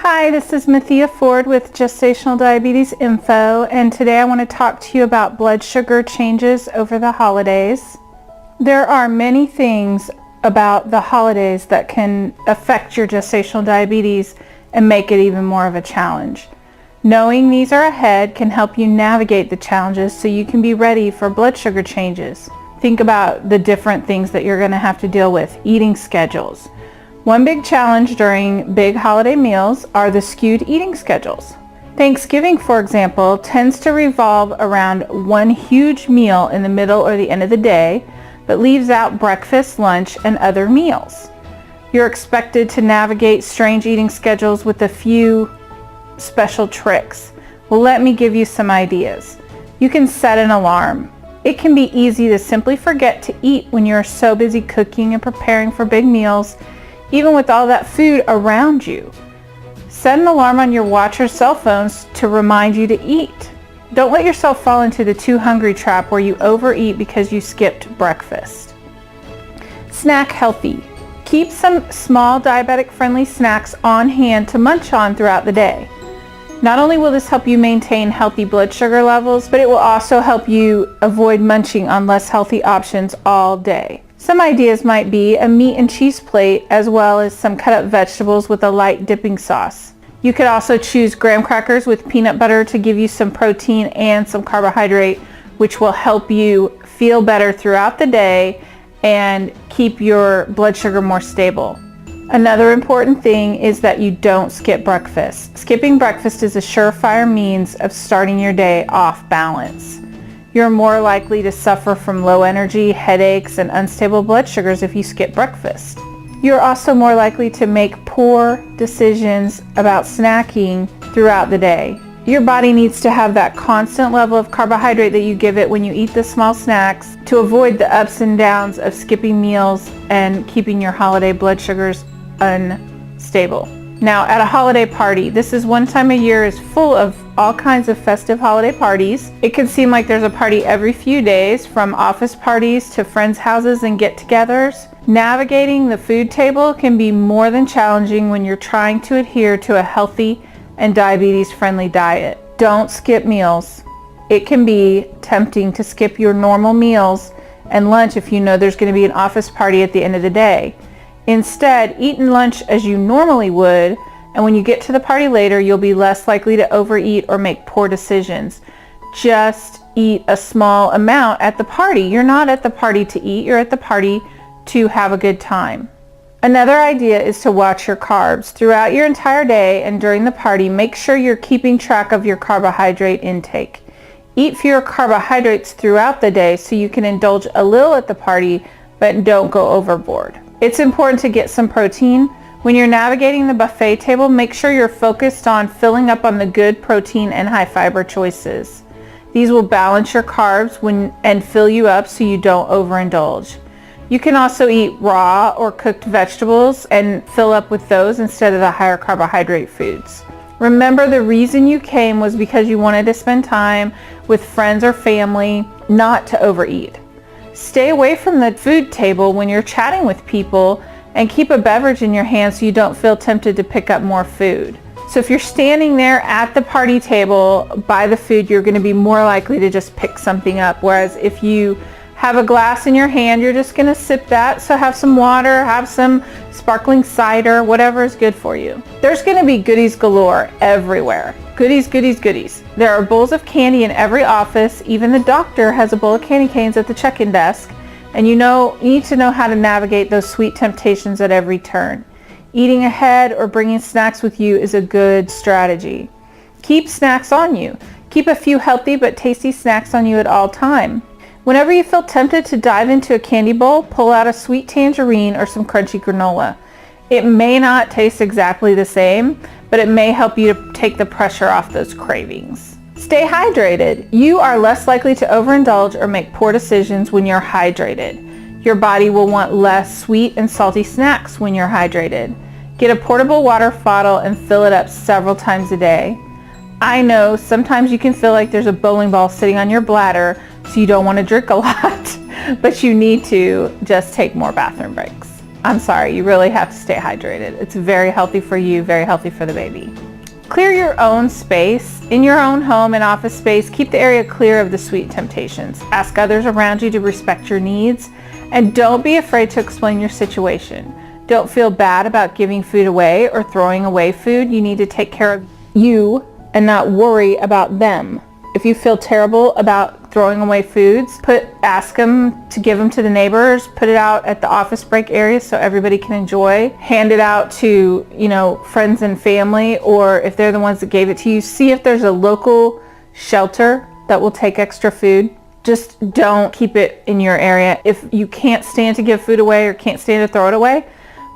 Hi, this is Mathia Ford with Gestational Diabetes Info, and today I want to talk to you about blood sugar changes over the holidays. There are many things about the holidays that can affect your gestational diabetes and make it even more of a challenge. Knowing these are ahead can help you navigate the challenges so you can be ready for blood sugar changes. Think about the different things that you're going to have to deal with. Eating schedules. One big challenge during big holiday meals are the skewed eating schedules. Thanksgiving, for example, tends to revolve around one huge meal in the middle or the end of the day, but leaves out breakfast, lunch, and other meals. You're expected to navigate strange eating schedules with a few special tricks. Well, let me give you some ideas. You can set an alarm. It can be easy to simply forget to eat when you're so busy cooking and preparing for big meals, even with all that food around you. Set an alarm on your watch or cell phones to remind you to eat. Don't let yourself fall into the too hungry trap where you overeat because you skipped breakfast. Snack healthy. Keep some small diabetic-friendly snacks on hand to munch on throughout the day. Not only will this help you maintain healthy blood sugar levels, but it will also help you avoid munching on less healthy options all day. Some ideas might be a meat and cheese plate as well as some cut up vegetables with a light dipping sauce. You could also choose graham crackers with peanut butter to give you some protein and some carbohydrate, which will help you feel better throughout the day and keep your blood sugar more stable. Another important thing is that you don't skip breakfast. Skipping breakfast is a surefire means of starting your day off balance. You're more likely to suffer from low energy, headaches, and unstable blood sugars if you skip breakfast. You're also more likely to make poor decisions about snacking throughout the day. Your body needs to have that constant level of carbohydrate that you give it when you eat the small snacks to avoid the ups and downs of skipping meals and keeping your holiday blood sugars unstable. Now, at a holiday party, this is one time a year is full of all kinds of festive holiday parties. It can seem like there's a party every few days, from office parties to friends' houses and get-togethers. Navigating the food table can be more than challenging when you're trying to adhere to a healthy and diabetes-friendly diet. Don't skip meals. It can be tempting to skip your normal meals and lunch if you know there's going to be an office party at the end of the day. Instead, eat lunch as you normally would, and when you get to the party later, you'll be less likely to overeat or make poor decisions. Just eat a small amount at the party. You're not at the party to eat, you're at the party to have a good time. Another idea is to watch your carbs. Throughout your entire day and during the party, make sure you're keeping track of your carbohydrate intake. Eat fewer carbohydrates throughout the day so you can indulge a little at the party, but don't go overboard. It's important to get some protein. When you're navigating the buffet table, make sure you're focused on filling up on the good protein and high fiber choices. These will balance your carbs and fill you up so you don't overindulge. You can also eat raw or cooked vegetables and fill up with those instead of the higher carbohydrate foods. Remember, the reason you came was because you wanted to spend time with friends or family, not to overeat. Stay away from the food table when you're chatting with people and keep a beverage in your hand so you don't feel tempted to pick up more food. So if you're standing there at the party table by the food, you're going to be more likely to just pick something up. Whereas if you have a glass in your hand, you're just going to sip that. So have some water, have some sparkling cider, whatever is good for you. There's going to be goodies galore everywhere. Goodies, goodies, goodies. There are bowls of candy in every office. Even the doctor has a bowl of candy canes at the check-in desk. And you need to know how to navigate those sweet temptations at every turn. Eating ahead or bringing snacks with you is a good strategy. Keep snacks on you. Keep a few healthy but tasty snacks on you at all time. Whenever you feel tempted to dive into a candy bowl, pull out a sweet tangerine or some crunchy granola. It may not taste exactly the same, but it may help you to take the pressure off those cravings. Stay hydrated. You are less likely to overindulge or make poor decisions when you're hydrated. Your body will want less sweet and salty snacks when you're hydrated. Get a portable water bottle and fill it up several times a day. I know sometimes you can feel like there's a bowling ball sitting on your bladder, so you don't want to drink a lot, but you need to just take more bathroom breaks. I'm sorry, you really have to stay hydrated. It's very healthy for you, very healthy for the baby. Clear your own space. In your own home and office space, keep the area clear of the sweet temptations. Ask others around you to respect your needs, and don't be afraid to explain your situation. Don't feel bad about giving food away or throwing away food. You need to take care of you and not worry about them. If you feel terrible about throwing away foods, ask them to give them to the neighbors, put it out at the office break area so everybody can enjoy, hand it out to, friends and family, or if they're the ones that gave it to you, see if there's a local shelter that will take extra food. Just don't keep it in your area. If you can't stand to give food away or can't stand to throw it away,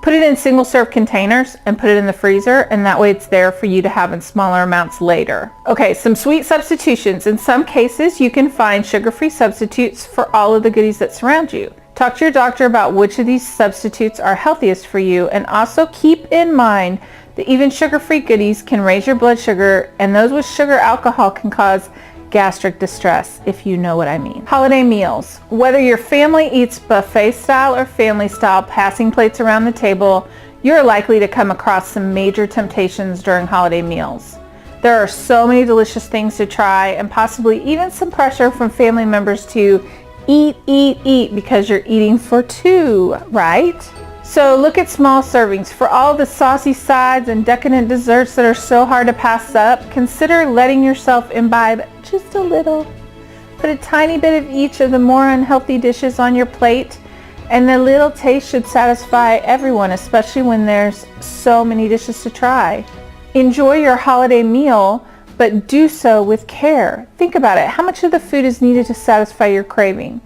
put it in single serve containers and put it in the freezer, and that way it's there for you to have in smaller amounts later. Okay, some sweet substitutions. In some cases, you can find sugar-free substitutes for all of the goodies that surround you. Talk to your doctor about which of these substitutes are healthiest for you, and also keep in mind that even sugar-free goodies can raise your blood sugar, and those with sugar alcohol can cause gastric distress, if you know what I mean. Holiday meals. Whether your family eats buffet style or family style, passing plates around the table, you're likely to come across some major temptations during holiday meals. There are so many delicious things to try, and possibly even some pressure from family members to eat because you're eating for two, right? So look at small servings. For all the saucy sides and decadent desserts that are so hard to pass up, consider letting yourself imbibe just a little. Put a tiny bit of each of the more unhealthy dishes on your plate, and the little taste should satisfy everyone, especially when there's so many dishes to try. Enjoy your holiday meal, but do so with care. Think about it. How much of the food is needed to satisfy your craving?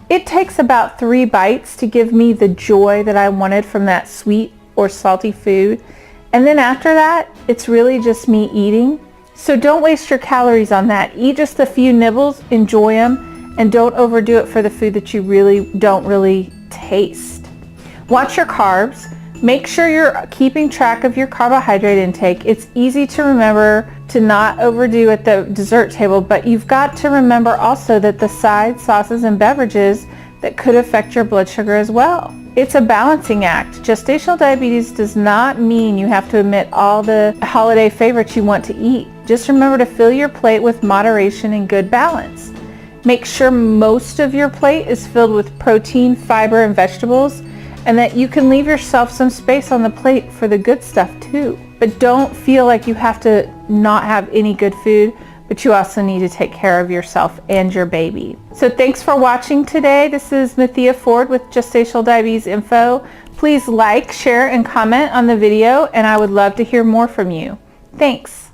It takes about 3 bites to give me the joy that I wanted from that sweet or salty food. And then after that, it's really just me eating. So don't waste your calories on that. Eat just a few nibbles, enjoy them, and don't overdo it for the food that you don't really taste. Watch your carbs. Make sure you're keeping track of your carbohydrate intake. It's easy to remember to not overdo at the dessert table, but you've got to remember also that the sides, sauces, and beverages that could affect your blood sugar as well. It's a balancing act. Gestational diabetes does not mean you have to omit all the holiday favorites you want to eat. Just remember to fill your plate with moderation and good balance. Make sure most of your plate is filled with protein, fiber, and vegetables, and that you can leave yourself some space on the plate for the good stuff too. But don't feel like you have to not have any good food, but you also need to take care of yourself and your baby. So thanks for watching today. This is Mathia Ford with Gestational Diabetes Info. Please like, share, and comment on the video, and I would love to hear more from you. Thanks.